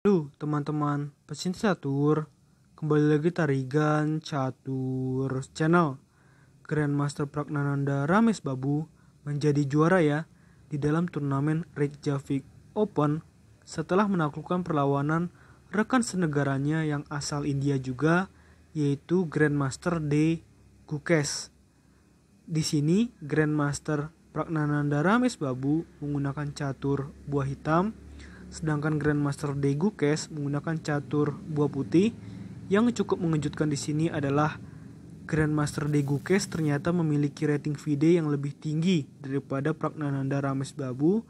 Halo teman-teman pecinta catur, kembali lagi Tarigan Catur Channel. Grandmaster Pragnananda Ramesh Babu menjadi juara ya di dalam turnamen Reykjavik Open setelah menaklukkan perlawanan rekan senegaranya yang asal India juga, yaitu Grandmaster D. Gukesh. Di sini Grandmaster Pragnananda Ramesh Babu menggunakan catur buah hitam, sedangkan Grandmaster D. Gukesh menggunakan catur buah putih. Yang cukup mengejutkan di sini adalah Grandmaster D. Gukesh ternyata memiliki rating FIDE yang lebih tinggi daripada Pragnananda Ramesh Babu,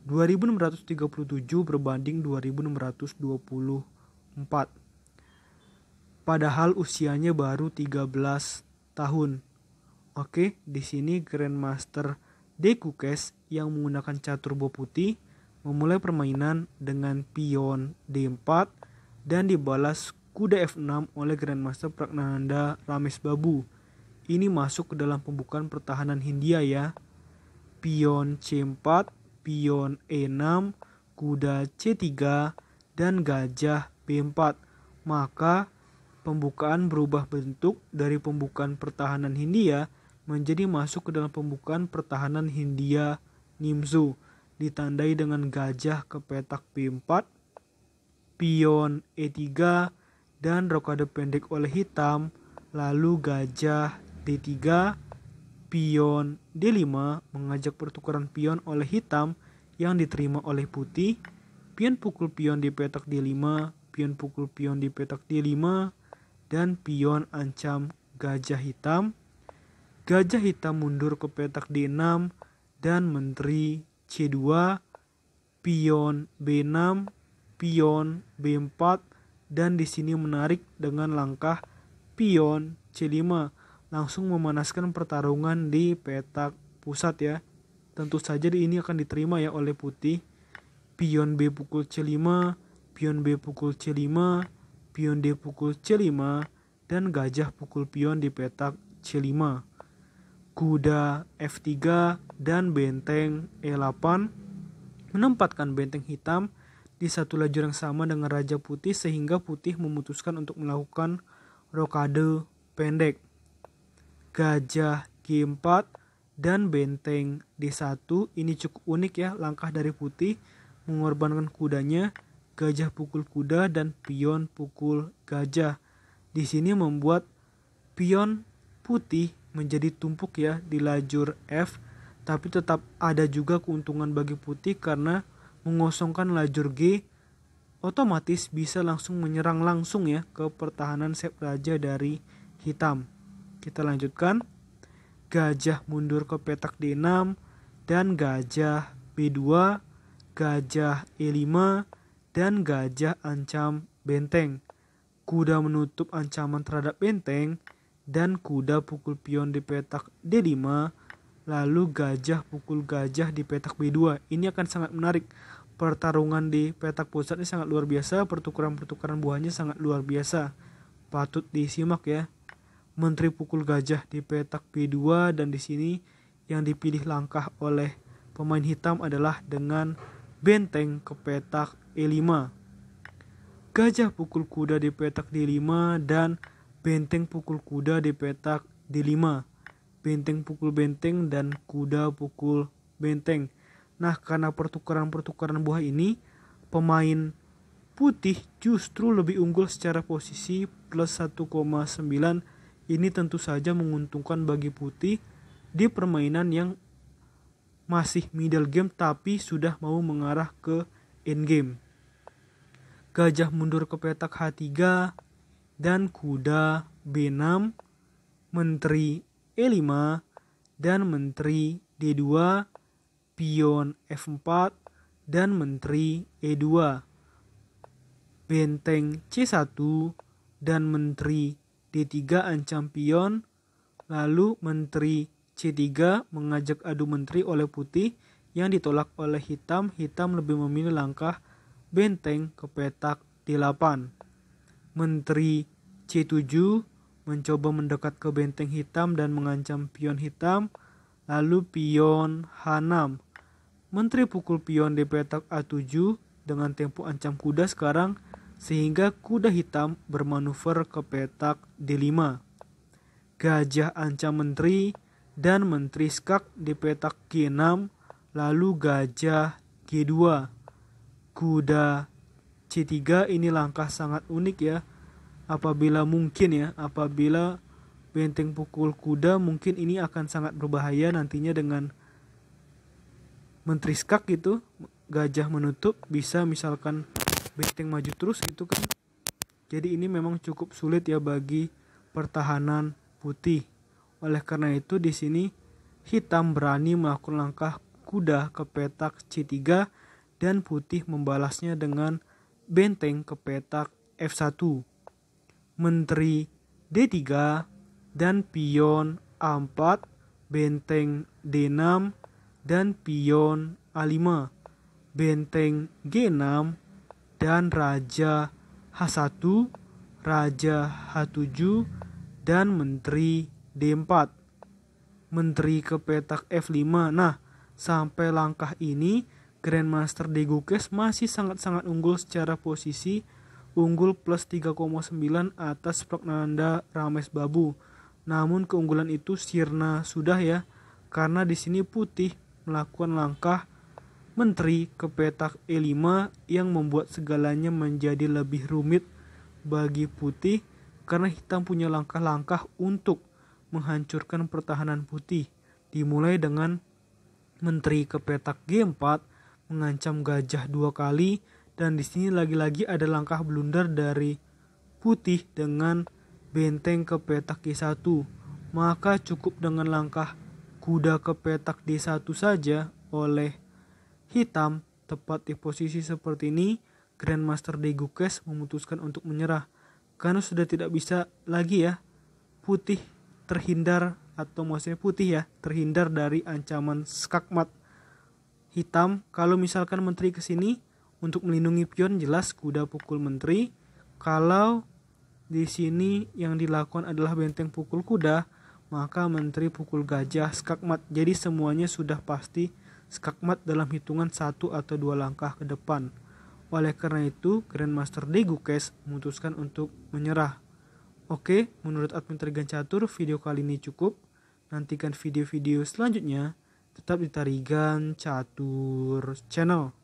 2637 berbanding 2624. Padahal usianya baru 13 tahun. Oke, di sini Grandmaster D. Gukesh yang menggunakan catur buah putih memulai permainan dengan pion D4 dan dibalas kuda F6 oleh Grandmaster Pragnananda Ramesh Babu. Ini masuk ke dalam pembukaan pertahanan Hindia ya. Pion C4, pion E6, kuda C3, dan gajah B4. Maka pembukaan berubah bentuk dari pembukaan pertahanan Hindia menjadi masuk ke dalam pembukaan pertahanan Hindia Nimzo, ditandai dengan gajah ke petak B4, pion E3, dan rokade pendek oleh hitam, lalu gajah D3, pion D5 mengajak pertukaran pion oleh hitam yang diterima oleh putih, pion pukul pion di petak D5, pion pukul pion di petak D5, dan pion ancam gajah hitam. Gajah hitam mundur ke petak D6 dan menteri C2, pion B6, pion B4, dan di sini menarik dengan langkah pion C5, langsung memanaskan pertarungan di petak pusat ya. Tentu saja ini akan diterima ya oleh putih. Pion B pukul C5, pion B pukul C5, pion D pukul C5, dan gajah pukul pion di petak C5. Kuda F3 dan benteng E8 menempatkan benteng hitam di satu lajur yang sama dengan Raja Putih sehingga putih memutuskan untuk melakukan rokade pendek. Gajah G4 dan benteng D1 ini cukup unik ya, langkah dari putih mengorbankan kudanya, gajah pukul kuda dan pion pukul gajah. Di sini membuat pion putih menjadi tumpuk ya di lajur F, tapi tetap ada juga keuntungan bagi putih karena mengosongkan lajur G, otomatis bisa langsung menyerang langsung ya ke pertahanan sep raja dari hitam. Kita lanjutkan. Gajah mundur ke petak D6 dan gajah B2, gajah E5, dan gajah ancam benteng. Kuda menutup ancaman terhadap benteng dan kuda pukul pion di petak D5, lalu gajah pukul gajah di petak B2. Ini akan sangat menarik. Pertarungan di petak pusat ini sangat luar biasa, pertukaran-pertukaran buahnya sangat luar biasa. Patut disimak ya. Menteri pukul gajah di petak B2, dan di sini yang dipilih langkah oleh pemain hitam adalah dengan benteng ke petak E5. Gajah pukul kuda di petak D5 dan benteng pukul kuda di petak D5. Benteng pukul benteng dan kuda pukul benteng. Nah, karena pertukaran-pertukaran buah ini, pemain putih justru lebih unggul secara posisi plus 1,9. Ini tentu saja menguntungkan bagi putih di permainan yang masih middle game tapi sudah mau mengarah ke end game. Gajah mundur ke petak H3 dan kuda B6, menteri E5 dan menteri D2, pion F4 dan menteri E2, benteng C1 dan menteri D3 ancam pion, lalu menteri C3 mengajak adu menteri oleh putih yang ditolak oleh hitam. Hitam lebih memilih langkah benteng ke petak D8. Menteri C7 mencoba mendekat ke benteng hitam dan mengancam pion hitam, lalu pion H6. Menteri pukul pion di petak A7 dengan tempo ancam kuda sekarang, sehingga kuda hitam bermanuver ke petak D5. Gajah ancam menteri dan menteri skak di petak G6, lalu gajah G2. Kuda C3 ini langkah sangat unik ya. Apabila benteng pukul kuda, mungkin ini akan sangat berbahaya nantinya dengan menteri skak gitu. Gajah menutup, bisa misalkan benteng maju terus gitu kan. Jadi ini memang cukup sulit ya bagi pertahanan putih. Oleh karena itu di sini hitam berani melakukan langkah kuda ke petak C3 dan putih membalasnya dengan benteng ke petak F1. Menteri D3 dan pion A4, benteng D6 dan pion A5, benteng G6 dan raja H1, raja H7 dan menteri D4. Menteri ke petak F5. Nah, sampai langkah ini Grandmaster Degukes masih sangat-sangat unggul secara posisi, unggul plus 3,9 atas Pragnanda Rames Babu. Namun keunggulan itu sirna sudah ya, karena di sini putih melakukan langkah menteri ke petak E5 yang membuat segalanya menjadi lebih rumit bagi putih, karena hitam punya langkah-langkah untuk menghancurkan pertahanan putih. Dimulai dengan menteri ke petak G4 mengancam gajah 2 kali, dan di sini lagi-lagi ada langkah blunder dari putih dengan benteng ke petak G1. Maka cukup dengan langkah kuda ke petak D1 saja oleh hitam. Tepat di posisi seperti ini, Grandmaster Degukes memutuskan untuk menyerah, karena sudah tidak bisa lagi ya putih terhindar, atau maksudnya putih ya terhindar dari ancaman skakmat hitam. Kalau misalkan menteri ke sini untuk melindungi pion, jelas kuda pukul menteri. Kalau di sini yang dilakukan adalah benteng pukul kuda, maka menteri pukul gajah skakmat. Jadi semuanya sudah pasti skakmat dalam hitungan 1 atau 2 langkah ke depan. Oleh karena itu, Grandmaster Degukes memutuskan untuk menyerah. Oke, menurut admin Tarigan Catur, video kali ini cukup. Nantikan video-video selanjutnya. Tetap di Tarigan Catur Channel.